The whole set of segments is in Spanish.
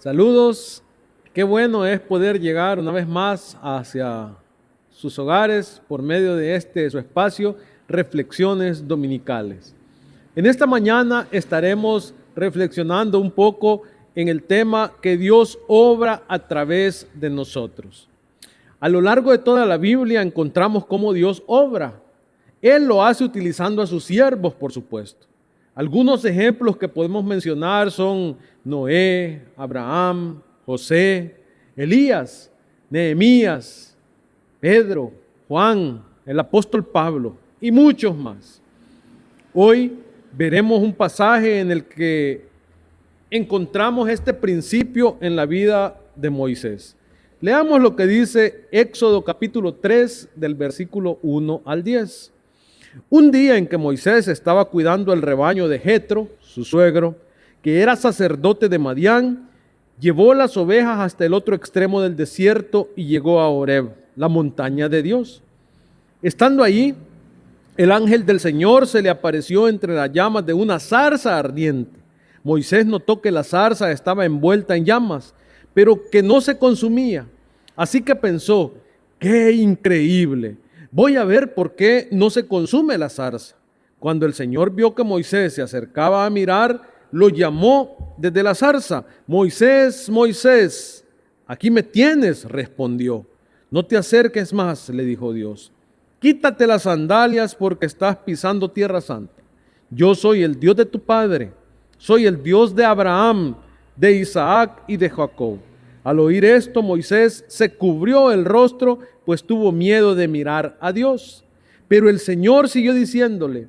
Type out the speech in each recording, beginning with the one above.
Saludos, qué bueno es poder llegar una vez más hacia sus hogares por medio de su espacio, Reflexiones Dominicales. En esta mañana estaremos reflexionando un poco en el tema que Dios obra a través de nosotros. A lo largo de toda la Biblia encontramos cómo Dios obra. Él lo hace utilizando a sus siervos, por supuesto. Algunos ejemplos que podemos mencionar son Noé, Abraham, José, Elías, Nehemías, Pedro, Juan, el apóstol Pablo y muchos más. Hoy veremos un pasaje en el que encontramos este principio en la vida de Moisés. Leamos lo que dice Éxodo capítulo 3 del versículo 1 al 10. Un día en que Moisés estaba cuidando el rebaño de Jetro, su suegro, que era sacerdote de Madián, llevó las ovejas hasta el otro extremo del desierto y llegó a Horeb, la montaña de Dios. Estando allí, el ángel del Señor se le apareció entre las llamas de una zarza ardiente. Moisés notó que la zarza estaba envuelta en llamas, pero que no se consumía. Así que pensó, ¡qué increíble! Voy a ver por qué no se consume la zarza. Cuando el Señor vio que Moisés se acercaba a mirar, lo llamó desde la zarza. Moisés, Moisés, aquí me tienes, respondió. No te acerques más, le dijo Dios. Quítate las sandalias porque estás pisando tierra santa. Yo soy el Dios de tu padre. Soy el Dios de Abraham, de Isaac y de Jacob. Al oír esto, Moisés se cubrió el rostro, pues tuvo miedo de mirar a Dios. Pero el Señor siguió diciéndole,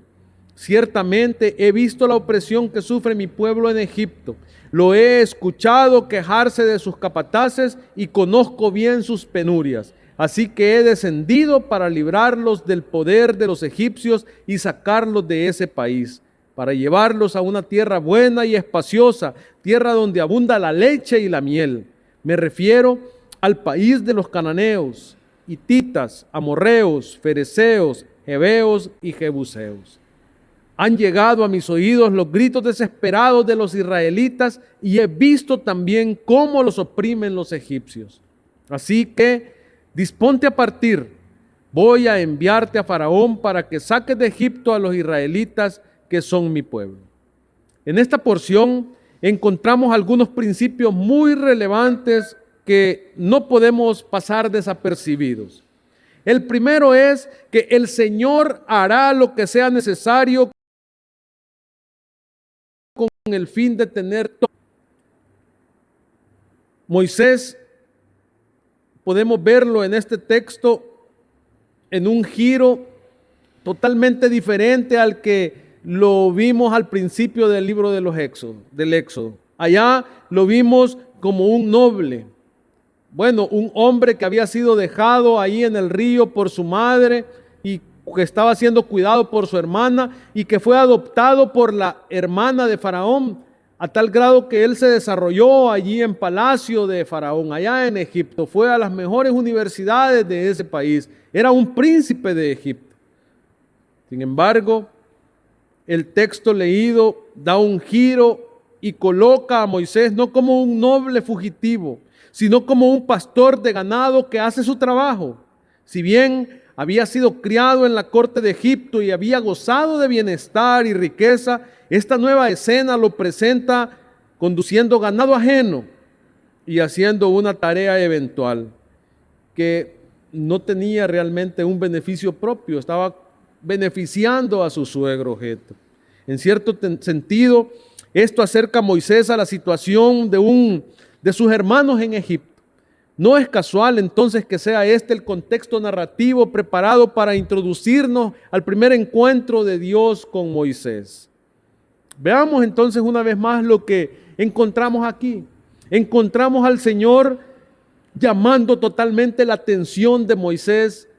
ciertamente he visto la opresión que sufre mi pueblo en Egipto. Lo he escuchado quejarse de sus capataces y conozco bien sus penurias. Así que he descendido para librarlos del poder de los egipcios y sacarlos de ese país, para llevarlos a una tierra buena y espaciosa, tierra donde abunda la leche y la miel. Me refiero al país de los cananeos, hititas, amorreos, fereceos, heveos y jebuseos. Han llegado a mis oídos los gritos desesperados de los israelitas y he visto también cómo los oprimen los egipcios. Así que disponte a partir. Voy a enviarte a Faraón para que saques de Egipto a los israelitas que son mi pueblo. En esta porción encontramos algunos principios muy relevantes que no podemos pasar desapercibidos. El primero es que el Señor hará lo que sea necesario con el fin de tener todo. Moisés, podemos verlo en este texto en un giro totalmente diferente al que lo vimos al principio del libro del Éxodo. Allá lo vimos como un noble. Bueno, un hombre que había sido dejado ahí en el río por su madre y que estaba siendo cuidado por su hermana y que fue adoptado por la hermana de Faraón, a tal grado que él se desarrolló allí en palacio de Faraón, allá en Egipto. Fue a las mejores universidades de ese país. Era un príncipe de Egipto. Sin embargo, el texto leído da un giro y coloca a Moisés no como un noble fugitivo, sino como un pastor de ganado que hace su trabajo. Si bien había sido criado en la corte de Egipto y había gozado de bienestar y riqueza, esta nueva escena lo presenta conduciendo ganado ajeno y haciendo una tarea eventual que no tenía realmente un beneficio propio, estaba beneficiando a su suegro Jetro. En cierto sentido, esto acerca a Moisés a la situación de sus hermanos en Egipto. No es casual entonces que sea este el contexto narrativo preparado para introducirnos al primer encuentro de Dios con Moisés. Veamos entonces una vez más lo que encontramos aquí. Encontramos al Señor llamando totalmente la atención de Moisés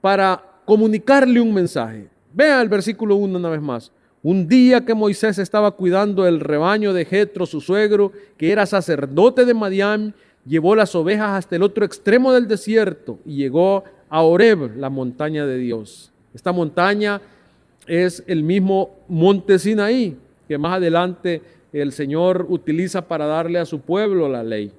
para comunicarle un mensaje. Vea el versículo 1 una vez más. Un día que Moisés estaba cuidando el rebaño de Jetro, su suegro, que era sacerdote de Madián, llevó las ovejas hasta el otro extremo del desierto y llegó a Horeb, la montaña de Dios. Esta montaña es el mismo monte Sinaí, que más adelante el Señor utiliza para darle a su pueblo la ley.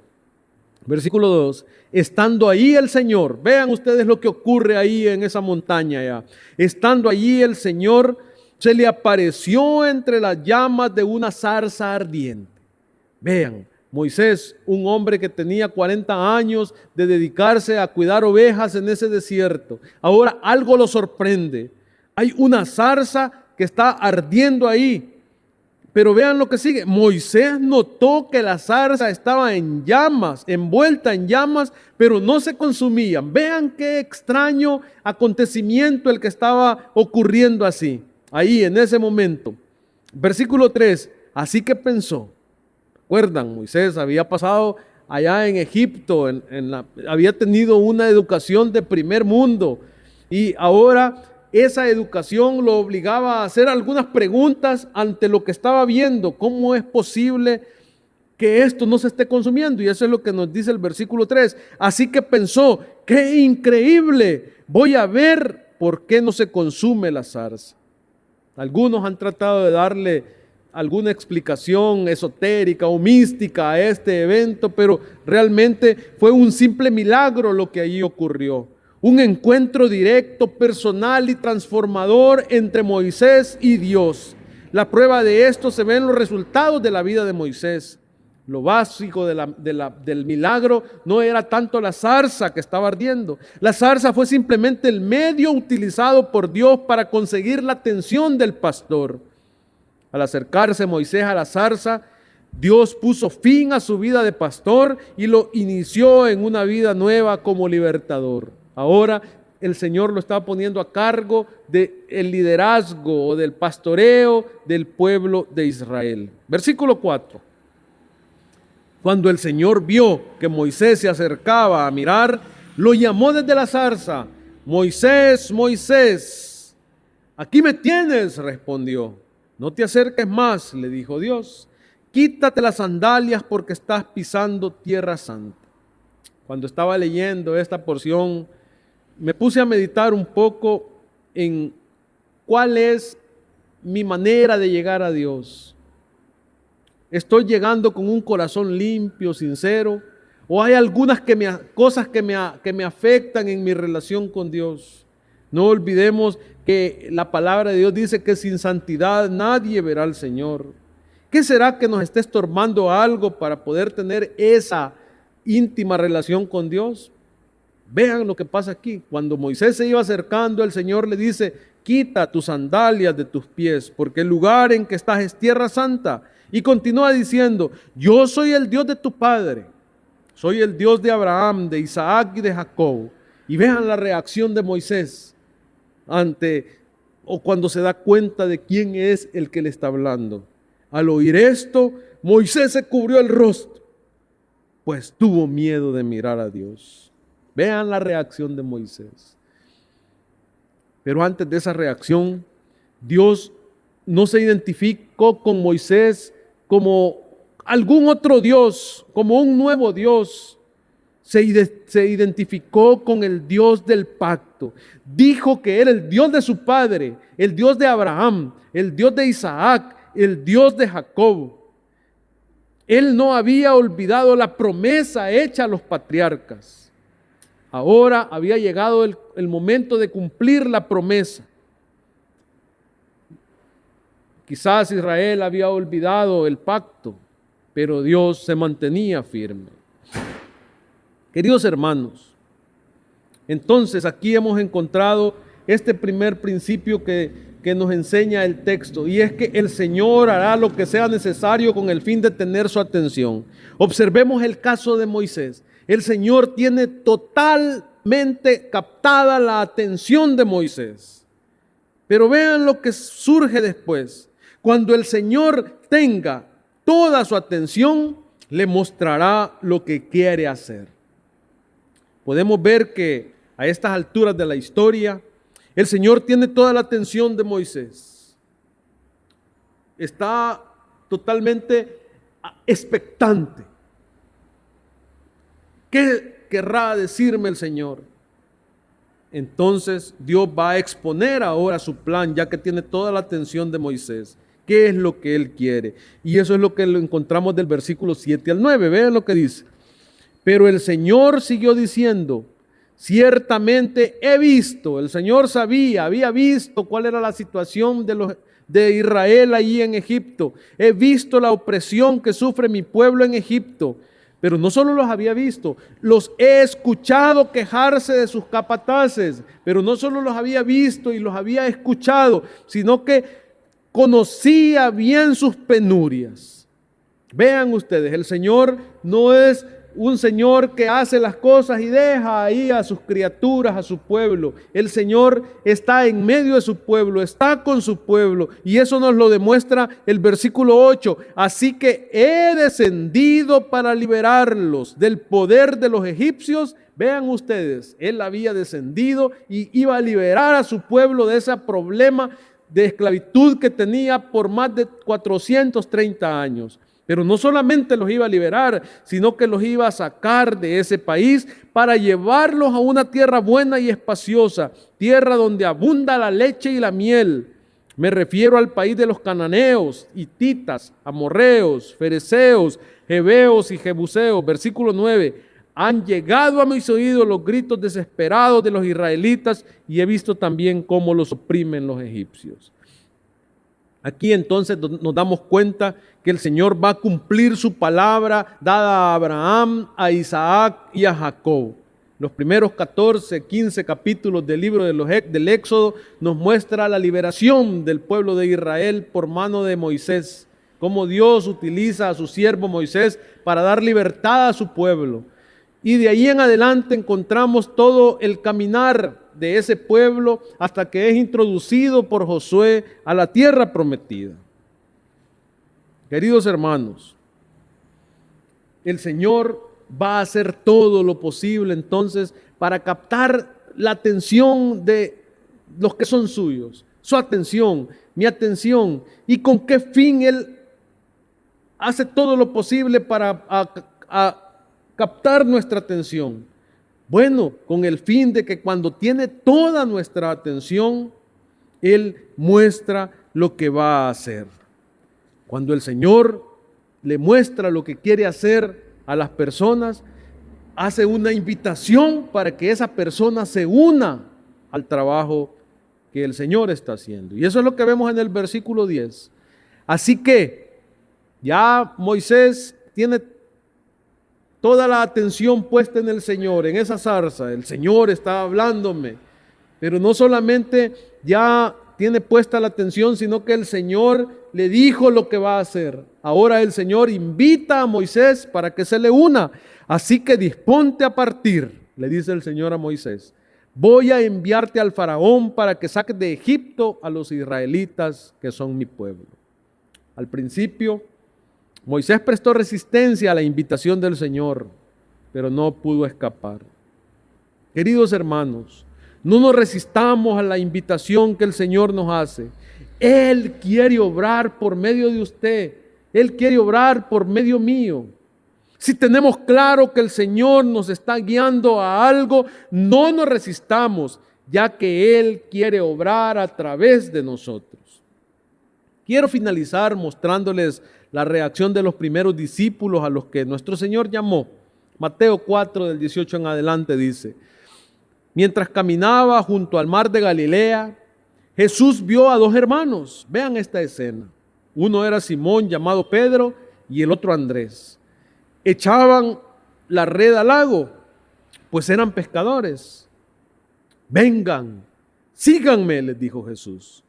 Versículo 2, estando ahí el Señor, vean ustedes lo que ocurre ahí en esa montaña ya. Estando allí el Señor, se le apareció entre las llamas de una zarza ardiente. Vean, Moisés, un hombre que tenía 40 años de dedicarse a cuidar ovejas en ese desierto. Ahora algo lo sorprende. Hay una zarza que está ardiendo ahí. Pero vean lo que sigue. Moisés notó que la zarza estaba en llamas, envuelta en llamas, pero no se consumían. Vean qué extraño acontecimiento el que estaba ocurriendo así, ahí en ese momento. Versículo 3, así que pensó. Recuerdan, Moisés había pasado allá en Egipto, había tenido una educación de primer mundo y ahora esa educación lo obligaba a hacer algunas preguntas ante lo que estaba viendo. ¿Cómo es posible que esto no se esté consumiendo? Y eso es lo que nos dice el versículo 3. Así que pensó, ¡qué increíble! Voy a ver por qué no se consume la zarza. Algunos han tratado de darle alguna explicación esotérica o mística a este evento, pero realmente fue un simple milagro lo que allí ocurrió. Un encuentro directo, personal y transformador entre Moisés y Dios. La prueba de esto se ve en los resultados de la vida de Moisés. Lo básico del milagro no era tanto la zarza que estaba ardiendo. La zarza fue simplemente el medio utilizado por Dios para conseguir la atención del pastor. Al acercarse Moisés a la zarza, Dios puso fin a su vida de pastor y lo inició en una vida nueva como libertador. Ahora el Señor lo está poniendo a cargo del liderazgo o del pastoreo del pueblo de Israel. Versículo 4. Cuando el Señor vio que Moisés se acercaba a mirar, lo llamó desde la zarza. Moisés, Moisés, aquí me tienes, respondió. No te acerques más, le dijo Dios. Quítate las sandalias porque estás pisando tierra santa. Cuando estaba leyendo esta porción, me puse a meditar un poco en cuál es mi manera de llegar a Dios. ¿Estoy llegando con un corazón limpio, sincero? ¿O hay algunas cosas que me afectan en mi relación con Dios? No olvidemos que la palabra de Dios dice que sin santidad nadie verá al Señor. ¿Qué será que nos esté estorbando algo para poder tener esa íntima relación con Dios? Vean lo que pasa aquí. Cuando Moisés se iba acercando, el Señor le dice, quita tus sandalias de tus pies, porque el lugar en que estás es tierra santa. Y continúa diciendo, yo soy el Dios de tu padre, soy el Dios de Abraham, de Isaac y de Jacob. Y vean la reacción de Moisés cuando se da cuenta de quién es el que le está hablando. Al oír esto, Moisés se cubrió el rostro, pues tuvo miedo de mirar a Dios. Vean la reacción de Moisés. Pero antes de esa reacción, Dios no se identificó con Moisés como algún otro Dios, como un nuevo Dios. Se identificó con el Dios del pacto. Dijo que era el Dios de su padre, el Dios de Abraham, el Dios de Isaac, el Dios de Jacob. Él no había olvidado la promesa hecha a los patriarcas. Ahora había llegado el momento de cumplir la promesa. Quizás Israel había olvidado el pacto, pero Dios se mantenía firme. Queridos hermanos, entonces aquí hemos encontrado este primer principio que nos enseña el texto, y es que el Señor hará lo que sea necesario con el fin de tener su atención. Observemos el caso de Moisés. El Señor tiene totalmente captada la atención de Moisés. Pero vean lo que surge después. Cuando el Señor tenga toda su atención, le mostrará lo que quiere hacer. Podemos ver que a estas alturas de la historia, el Señor tiene toda la atención de Moisés. Está totalmente expectante. ¿Qué querrá decirme el Señor? Entonces Dios va a exponer ahora su plan, ya que tiene toda la atención de Moisés. qué es lo que Él quiere. Y eso es lo que lo encontramos del versículo 7 al 9. Vean lo que dice. Pero el Señor siguió diciendo, ciertamente he visto, el Señor había visto cuál era la situación de Israel allí en Egipto. He visto la opresión que sufre mi pueblo en Egipto. Pero no solo los había visto, los he escuchado quejarse de sus capataces. Pero no solo los había visto y los había escuchado, sino que conocía bien sus penurias. Vean ustedes, el Señor no es un Señor que hace las cosas y deja ahí a sus criaturas, a su pueblo. El Señor está en medio de su pueblo, está con su pueblo. Y eso nos lo demuestra el versículo 8. Así que he descendido para liberarlos del poder de los egipcios. Vean ustedes, Él había descendido y iba a liberar a su pueblo de ese problema de esclavitud que tenía por más de 430 años. Pero no solamente los iba a liberar, sino que los iba a sacar de ese país para llevarlos a una tierra buena y espaciosa, tierra donde abunda la leche y la miel. Me refiero al país de los cananeos, hititas, amorreos, fereceos, heveos y jebuseos. Versículo 9. Han llegado a mis oídos los gritos desesperados de los israelitas y he visto también cómo los oprimen los egipcios. Aquí entonces nos damos cuenta que el Señor va a cumplir su palabra dada a Abraham, a Isaac y a Jacob. Los primeros 14, 15 capítulos del libro del Éxodo nos muestra la liberación del pueblo de Israel por mano de Moisés, cómo Dios utiliza a su siervo Moisés para dar libertad a su pueblo. Y de ahí en adelante encontramos todo el caminar de ese pueblo hasta que es introducido por Josué a la tierra prometida. Queridos hermanos, el Señor va a hacer todo lo posible entonces para captar la atención de los que son suyos, su atención, mi atención, y con qué fin Él hace todo lo posible para captar nuestra atención. Bueno, con el fin de que cuando tiene toda nuestra atención, Él muestra lo que va a hacer. Cuando el Señor le muestra lo que quiere hacer a las personas, hace una invitación para que esa persona se una al trabajo que el Señor está haciendo. Y eso es lo que vemos en el versículo 10. Así que ya Moisés tiene toda la atención puesta en el Señor, en esa zarza. El Señor está hablándome. Pero no solamente ya tiene puesta la atención, sino que el Señor le dijo lo que va a hacer. Ahora el Señor invita a Moisés para que se le una. Así que disponte a partir, le dice el Señor a Moisés. Voy a enviarte al faraón para que saques de Egipto a los israelitas que son mi pueblo. Al principio, Moisés prestó resistencia a la invitación del Señor, pero no pudo escapar. Queridos hermanos, no nos resistamos a la invitación que el Señor nos hace. Él quiere obrar por medio de usted. Él quiere obrar por medio mío. Si tenemos claro que el Señor nos está guiando a algo, no nos resistamos, ya que Él quiere obrar a través de nosotros. Quiero finalizar mostrándoles la reacción de los primeros discípulos a los que nuestro Señor llamó. Mateo 4, del 18 en adelante dice: mientras caminaba junto al mar de Galilea, Jesús vio a dos hermanos. Vean esta escena. Uno era Simón, llamado Pedro, y el otro Andrés. Echaban la red al lago, pues eran pescadores. Vengan, síganme, les dijo Jesús,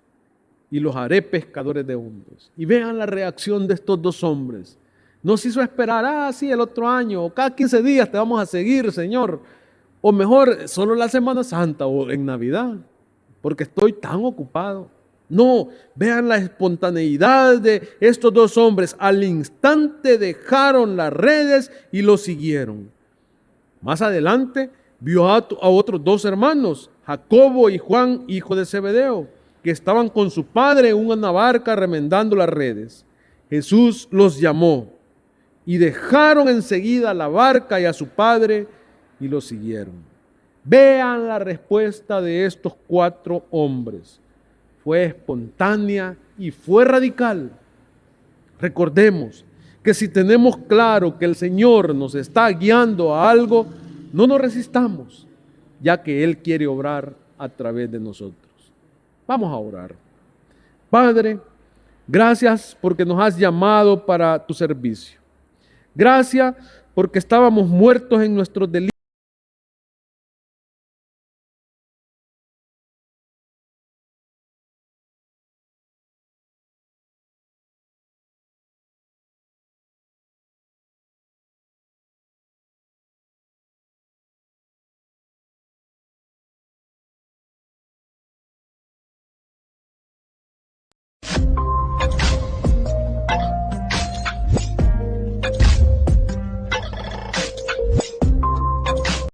y los haré pescadores de hombres. Y vean la reacción de estos dos hombres. No se hizo esperar, sí, el otro año, o cada 15 días te vamos a seguir, Señor. O mejor, solo la Semana Santa o en Navidad, porque estoy tan ocupado. No, vean la espontaneidad de estos dos hombres. Al instante dejaron las redes y lo siguieron. Más adelante vio a otros dos hermanos, Jacobo y Juan, hijo de Zebedeo, que estaban con su padre en una barca remendando las redes. Jesús los llamó y dejaron enseguida la barca y a su padre y lo siguieron. Vean la respuesta de estos cuatro hombres. fue espontánea y fue radical. Recordemos que si tenemos claro que el Señor nos está guiando a algo, no nos resistamos, ya que Él quiere obrar a través de nosotros. Vamos a orar. Padre, gracias porque nos has llamado para tu servicio. Gracias porque estábamos muertos en nuestros delitos